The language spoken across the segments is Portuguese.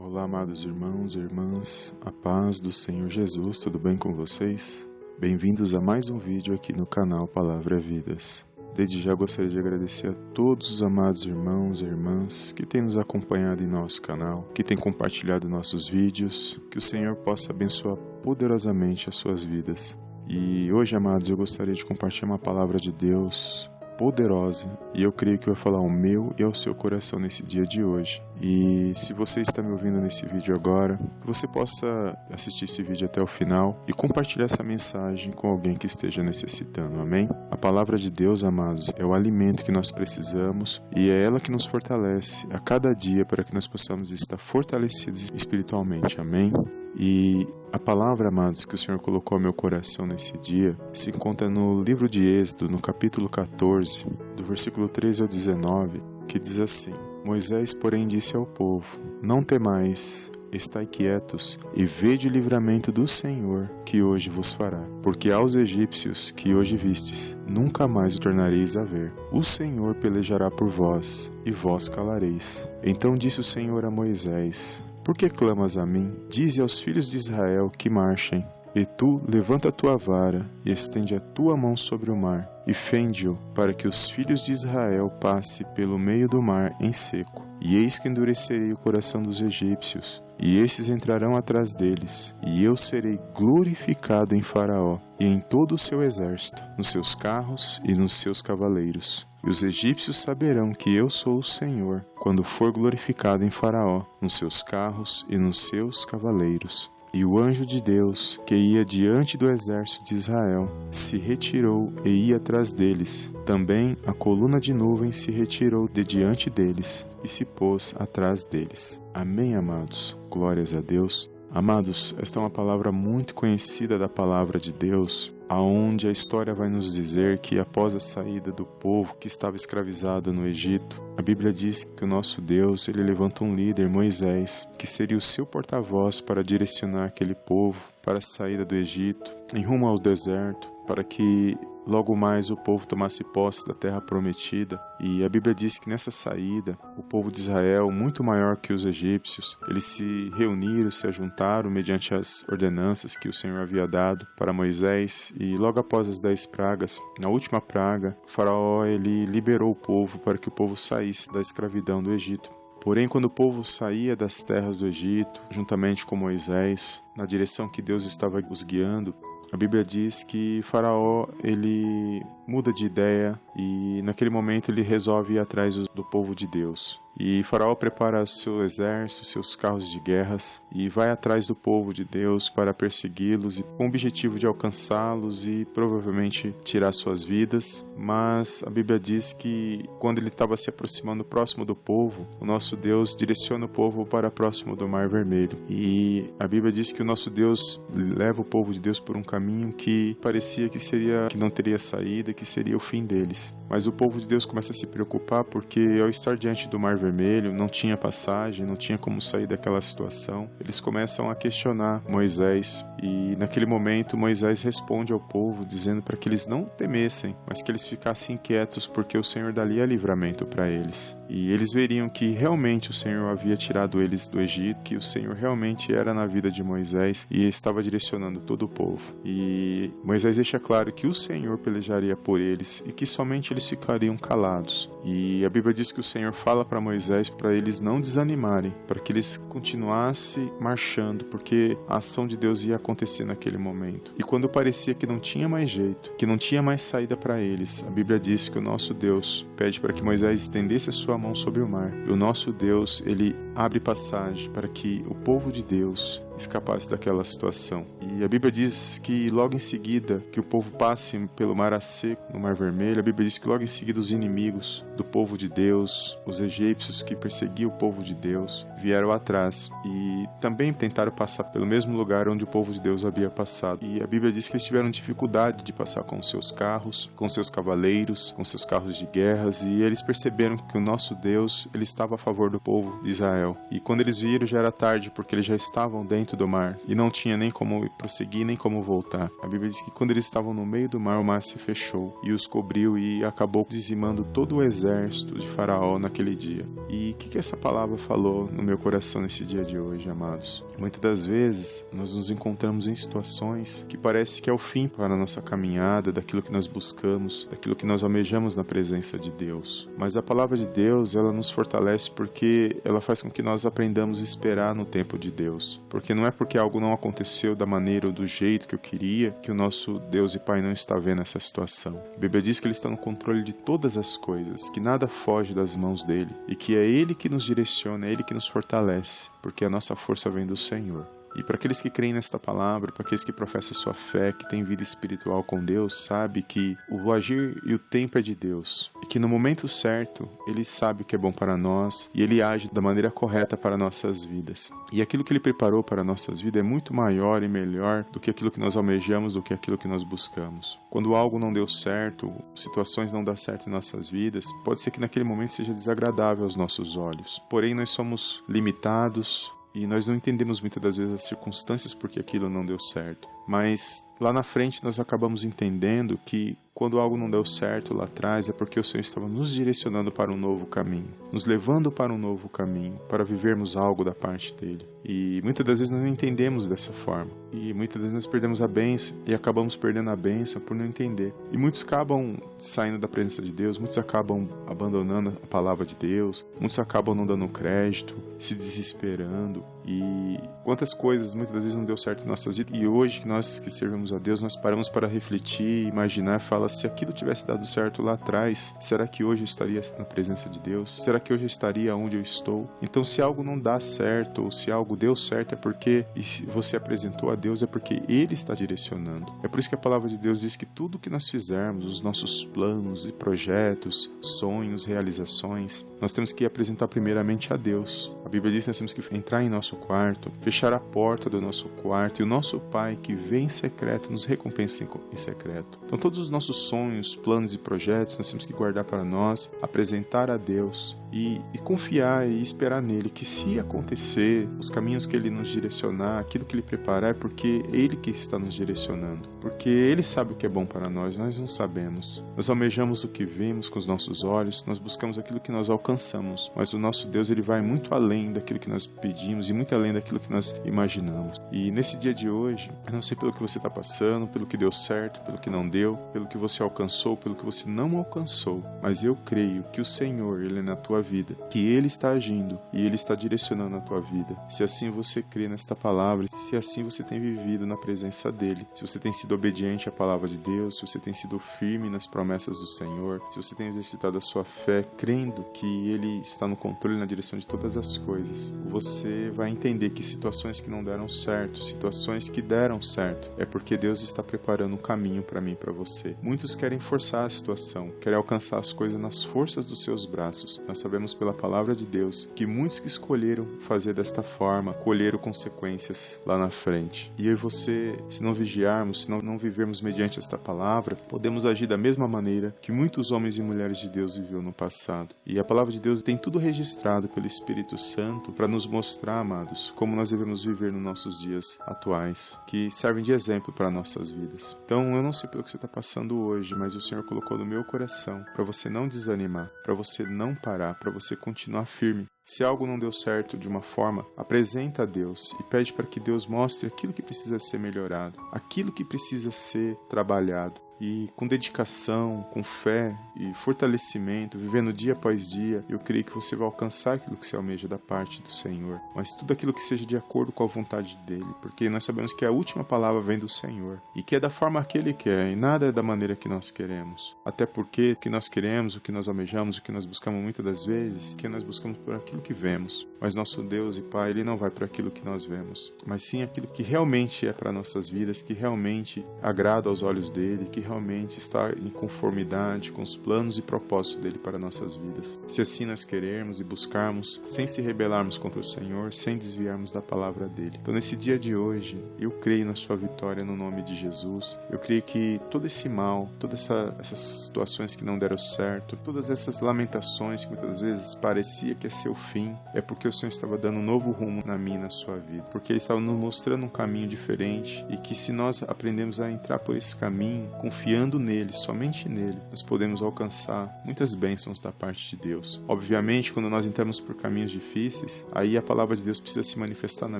Olá, amados irmãos e irmãs, a paz do Senhor Jesus, tudo bem com vocês? Bem-vindos a mais um vídeo aqui no canal Palavra Vidas. Desde já gostaria de agradecer a todos os amados irmãos e irmãs que têm nos acompanhado em nosso canal, que têm compartilhado nossos vídeos, que o Senhor possa abençoar poderosamente as suas vidas. E hoje, amados, eu gostaria de compartilhar uma palavra de Deus poderosa, e eu creio que vai falar ao meu e ao seu coração nesse dia de hoje. E se você está me ouvindo nesse vídeo agora, que você possa assistir esse vídeo até o final e compartilhar essa mensagem com alguém que esteja necessitando, amém? A palavra de Deus, amados, é o alimento que nós precisamos e é ela que nos fortalece a cada dia para que nós possamos estar fortalecidos espiritualmente, amém? E a palavra, amados, que o Senhor colocou ao meu coração nesse dia se encontra no livro de Êxodo, no capítulo 14, do versículo 13 ao 19, que diz assim: Moisés, porém, disse ao povo: Não temais, estai quietos e vede o livramento do Senhor que hoje vos fará. Porque aos egípcios que hoje vistes, nunca mais o tornareis a ver. O Senhor pelejará por vós, e vós calareis. Então disse o Senhor a Moisés: Por que clamas a mim? Dize aos filhos de Israel que marchem. E tu, levanta a tua vara, e estende a tua mão sobre o mar, e fende-o, para que os filhos de Israel passem pelo meio do mar em seco. E eis que endurecerei o coração dos egípcios, e estes entrarão atrás deles, e eu serei glorificado em Faraó, e em todo o seu exército, nos seus carros e nos seus cavaleiros. E os egípcios saberão que eu sou o Senhor, quando for glorificado em Faraó, nos seus carros e nos seus cavaleiros. E o anjo de Deus, que ia diante do exército de Israel, se retirou e ia atrás deles. Também a coluna de nuvem se retirou de diante deles e se pôs atrás deles. Amém, amados? Glórias a Deus. Amados, esta é uma palavra muito conhecida da palavra de Deus, aonde a história vai nos dizer que após a saída do povo que estava escravizado no Egito, a Bíblia diz que o nosso Deus, ele levanta um líder, Moisés, que seria o seu porta-voz para direcionar aquele povo para a saída do Egito, em rumo ao deserto, para que logo mais o povo tomasse posse da terra prometida. E a Bíblia diz que nessa saída, o povo de Israel, muito maior que os egípcios, eles se reuniram, se ajuntaram mediante as ordenanças que o Senhor havia dado para Moisés. E logo após as 10 pragas, na última praga, o faraó ele liberou o povo para que o povo saísse da escravidão do Egito. Porém, quando o povo saía das terras do Egito, juntamente com Moisés, na direção que Deus estava os guiando, a Bíblia diz que Faraó ele muda de ideia e naquele momento ele resolve ir atrás do povo de Deus. E Faraó prepara seu exército, seus carros de guerras e vai atrás do povo de Deus para persegui-los e com o objetivo de alcançá-los e provavelmente tirar suas vidas. Mas a Bíblia diz que quando ele estava se aproximando próximo do povo, o nosso Deus direciona o povo para próximo do Mar Vermelho. E a Bíblia diz que o nosso Deus leva o povo de Deus por um caminho que parecia que não teria saída, que seria o fim deles. Mas o povo de Deus começa a se preocupar porque ao estar diante do Mar Vermelho, não tinha passagem, não tinha como sair daquela situação. Eles começam a questionar Moisés e naquele momento Moisés responde ao povo dizendo para que eles não temessem, mas que eles ficassem quietos porque o Senhor daria livramento para eles. E eles veriam que realmente o Senhor havia tirado eles do Egito, que o Senhor realmente era na vida de Moisés e estava direcionando todo o povo. E Moisés deixa claro que o Senhor pelejaria por eles e que somente eles ficariam calados. E a Bíblia diz que o Senhor fala para Moisés para eles não desanimarem, para que eles continuassem marchando, porque a ação de Deus ia acontecer naquele momento. E quando parecia que não tinha mais jeito, que não tinha mais saída para eles, a Bíblia diz que o nosso Deus pede para que Moisés estendesse a sua mão sobre o mar. E o nosso Deus, ele abre passagem para que o povo de Deus escapasse daquela situação. E a Bíblia diz que logo em seguida que o povo passe pelo mar a seco, no Mar Vermelho, a Bíblia diz que logo em seguida os inimigos do povo de Deus, os egípcios que perseguiam o povo de Deus, vieram atrás e também tentaram passar pelo mesmo lugar onde o povo de Deus havia passado. E a Bíblia diz que eles tiveram dificuldade de passar com seus carros, com seus cavaleiros, com seus carros de guerras, e eles perceberam que o nosso Deus, ele estava a favor do povo de Israel. E quando eles viram, já era tarde, porque eles já estavam dentro fechamento do mar e não tinha nem como prosseguir, nem como voltar. A Bíblia diz que quando eles estavam no meio do mar, o mar se fechou e os cobriu e acabou dizimando todo o exército de Faraó naquele dia. E o que essa palavra falou no meu coração nesse dia de hoje, amados? Muitas das vezes nós nos encontramos em situações que parece que é o fim para a nossa caminhada, daquilo que nós buscamos, daquilo que nós almejamos na presença de Deus. Mas a palavra de Deus, ela nos fortalece porque ela faz com que nós aprendamos a esperar no tempo de Deus. Porque não é porque algo não aconteceu da maneira ou do jeito que eu queria que o nosso Deus e Pai não está vendo essa situação. A Bíblia diz que Ele está no controle de todas as coisas, que nada foge das mãos dEle e que é Ele que nos direciona, é Ele que nos fortalece, porque a nossa força vem do Senhor. E para aqueles que creem nesta palavra, para aqueles que professam sua fé, que têm vida espiritual com Deus, sabe que o agir e o tempo é de Deus. E que no momento certo, Ele sabe o que é bom para nós e Ele age da maneira correta para nossas vidas. E aquilo que Ele preparou para nossas vidas é muito maior e melhor do que aquilo que nós almejamos, do que aquilo que nós buscamos. Quando algo não deu certo, situações não dão certo em nossas vidas, pode ser que naquele momento seja desagradável aos nossos olhos. Porém, nós somos limitados, e nós não entendemos muitas das vezes as circunstâncias porque aquilo não deu certo. Mas lá na frente nós acabamos entendendo que quando algo não deu certo lá atrás é porque o Senhor estava nos direcionando para um novo caminho, nos levando para um novo caminho, para vivermos algo da parte dEle. E muitas das vezes nós não entendemos dessa forma. E muitas vezes nós perdemos a bênção e acabamos perdendo a bênção por não entender. E muitos acabam saindo da presença de Deus, muitos acabam abandonando a palavra de Deus, muitos acabam não dando crédito, se desesperando. E quantas coisas muitas das vezes não deu certo em nossas vidas. E hoje que nós que servimos a Deus, nós paramos para refletir, imaginar, falar, se aquilo tivesse dado certo lá atrás, será que hoje eu estaria na presença de Deus? Será que hoje eu estaria onde eu estou? Então se algo não dá certo, ou se algo deu certo, é porque, e se você apresentou a Deus, é porque Ele está direcionando. É por isso que a palavra de Deus diz que tudo que nós fizermos, os nossos planos e projetos, sonhos, realizações, nós temos que apresentar primeiramente a Deus. A Bíblia diz que nós temos que entrar em nosso quarto, fechar a porta do nosso quarto, e o nosso Pai que vem em secreto nos recompensa em secreto. Então todos os nossos sonhos, planos e projetos nós temos que guardar para nós, apresentar a Deus e confiar e esperar nele, que se acontecer, os caminhos que Ele nos direcionar, aquilo que Ele preparar, é porque Ele que está nos direcionando, porque Ele sabe o que é bom para nós não sabemos. Nós almejamos o que vemos com os nossos olhos, nós buscamos aquilo que nós alcançamos, mas o nosso Deus, Ele vai muito além daquilo que nós pedimos e muito além daquilo que nós imaginamos. E nesse dia de hoje, eu não sei pelo que você está passando, pelo que deu certo, pelo que não deu, pelo que você alcançou, pelo que você não alcançou, mas eu creio que o Senhor, Ele é na tua vida, que Ele está agindo e Ele está direcionando a tua vida. Se assim você crê nesta palavra, se assim você tem vivido na presença dEle, se você tem sido obediente à palavra de Deus, se você tem sido firme nas promessas do Senhor, se você tem exercitado a sua fé, crendo que Ele está no controle e na direção de todas as coisas, você vai entender que situações que não deram certo, situações que deram certo, é porque Deus está preparando um caminho para mim e para você. Muitos querem forçar a situação, querem alcançar as coisas nas forças dos seus braços. Nós sabemos pela palavra de Deus que muitos que escolheram fazer desta forma, colheram consequências lá na frente. E eu e você, se não vigiarmos, se não vivermos mediante esta palavra, podemos agir da mesma maneira que muitos homens e mulheres de Deus viviam no passado. E a palavra de Deus tem tudo registrado pelo Espírito Santo para nos mostrar, amados, como nós devemos viver nos nossos dias atuais, que servem de exemplo para nossas vidas. Então, eu não sei pelo que você está passando hoje, mas o Senhor colocou no meu coração para você não desanimar, para você não parar, para você continuar firme. Se algo não deu certo de uma forma, apresenta a Deus e pede para que Deus mostre aquilo que precisa ser melhorado, aquilo que precisa ser trabalhado. E com dedicação, com fé e fortalecimento, vivendo dia após dia, eu creio que você vai alcançar aquilo que você almeja da parte do Senhor. Mas tudo aquilo que seja de acordo com a vontade dEle, porque nós sabemos que a última palavra vem do Senhor e que é da forma que Ele quer e nada é da maneira que nós queremos. Até porque o que nós queremos, o que nós almejamos, o que nós buscamos muitas das vezes, que nós buscamos por aquilo que vemos. Mas nosso Deus e Pai, Ele não vai por aquilo que nós vemos, mas sim aquilo que realmente é para nossas vidas, que realmente agrada aos olhos dEle, que realmente está em conformidade com os planos e propósitos dele para nossas vidas. Se assim nós querermos e buscarmos, sem se rebelarmos contra o Senhor, sem desviarmos da palavra dele. Então nesse dia de hoje, eu creio na sua vitória no nome de Jesus. Eu creio que todo esse mal, todas essas situações que não deram certo, todas essas lamentações que muitas vezes parecia que ia ser o fim, é porque o Senhor estava dando um novo rumo na minha e na sua vida. Porque Ele estava nos mostrando um caminho diferente e que se nós aprendemos a entrar por esse caminho, confiando nele, somente nele, nós podemos alcançar muitas bênçãos da parte de Deus. Obviamente, quando nós entramos por caminhos difíceis, aí a palavra de Deus precisa se manifestar na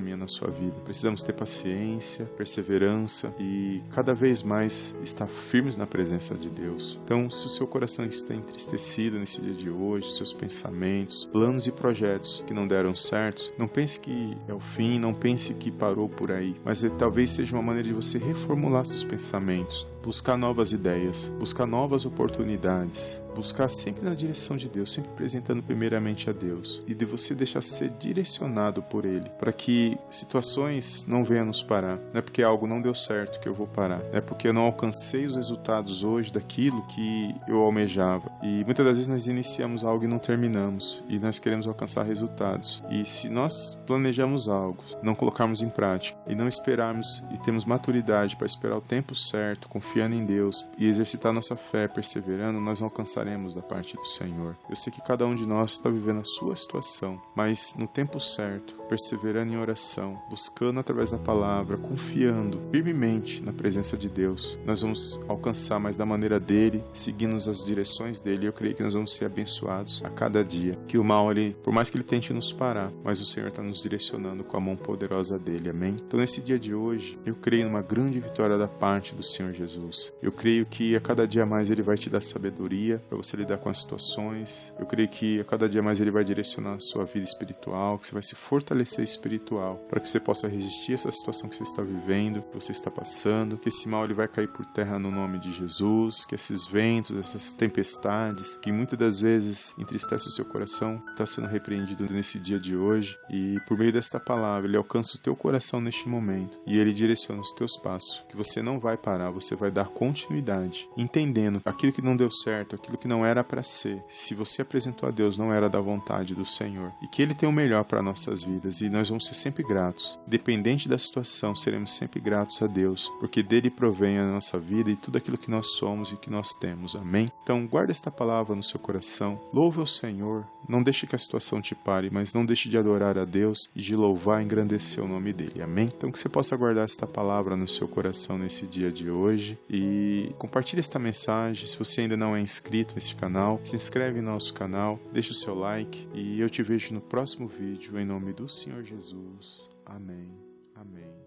minha e na sua vida. Precisamos ter paciência, perseverança e cada vez mais estar firmes na presença de Deus. Então, se o seu coração está entristecido nesse dia de hoje, seus pensamentos, planos e projetos que não deram certo, não pense que é o fim, não pense que parou por aí, mas talvez seja uma maneira de você reformular seus pensamentos, buscar novas ideias, buscar novas oportunidades, buscar sempre na direção de Deus, sempre apresentando primeiramente a Deus e de você deixar ser direcionado por Ele, para que situações não venham nos parar. Não é porque algo não deu certo que eu vou parar, não é porque eu não alcancei os resultados hoje daquilo que eu almejava. E muitas das vezes nós iniciamos algo e não terminamos, e nós queremos alcançar resultados. E se nós planejamos algo, não colocarmos em prática e não esperarmos e temos maturidade para esperar o tempo certo, confiando em Deus e exercitar nossa fé, perseverando, nós não alcançaremos da parte do Senhor. Eu sei que cada um de nós está vivendo a sua situação, mas no tempo certo, perseverando em oração, buscando através da palavra, confiando firmemente na presença de Deus, nós vamos alcançar mais da maneira dele, seguindo as direções dele. Eu creio que nós vamos ser abençoados a cada dia. Que o mal, por mais que ele tente nos parar, mas o Senhor está nos direcionando com a mão poderosa dele. Amém? Então nesse dia de hoje, eu creio numa grande vitória da parte do Senhor Jesus. Eu creio que a cada dia mais ele vai te dar sabedoria para você lidar com as situações. Eu creio que a cada dia mais ele vai direcionar a sua vida espiritual, que você vai se fortalecer espiritual, para que você possa resistir a essa situação que você está vivendo, que você está passando, que esse mal ele vai cair por terra no nome de Jesus, que esses ventos, essas tempestades, que muitas das vezes entristecem o seu coração, está sendo repreendido nesse dia de hoje, e por meio desta palavra, ele alcança o teu coração neste momento, e ele direciona os teus passos, que você não vai parar, você vai dar continuidade, entendendo aquilo que não deu certo, aquilo que não era para ser, se você apresentou a Deus, não era da vontade do Senhor, e que ele tem o melhor para nossas vidas, e nós vamos ser sempre gratos, independente da situação, seremos sempre gratos a Deus, porque dele provém a nossa vida e tudo aquilo que nós somos e que nós temos. Amém? Então guarda esta palavra no seu coração, louve ao Senhor, não deixe que a situação te pare, mas não deixe de adorar a Deus e de louvar e engrandecer o nome dele. Amém? Então que você possa guardar esta palavra no seu coração nesse dia de hoje e compartilhe esta mensagem. Se você ainda não é inscrito nesse canal, se inscreve no nosso canal, deixa o seu like e eu te vejo no próximo vídeo em nome do Senhor Jesus. Amém. Amém.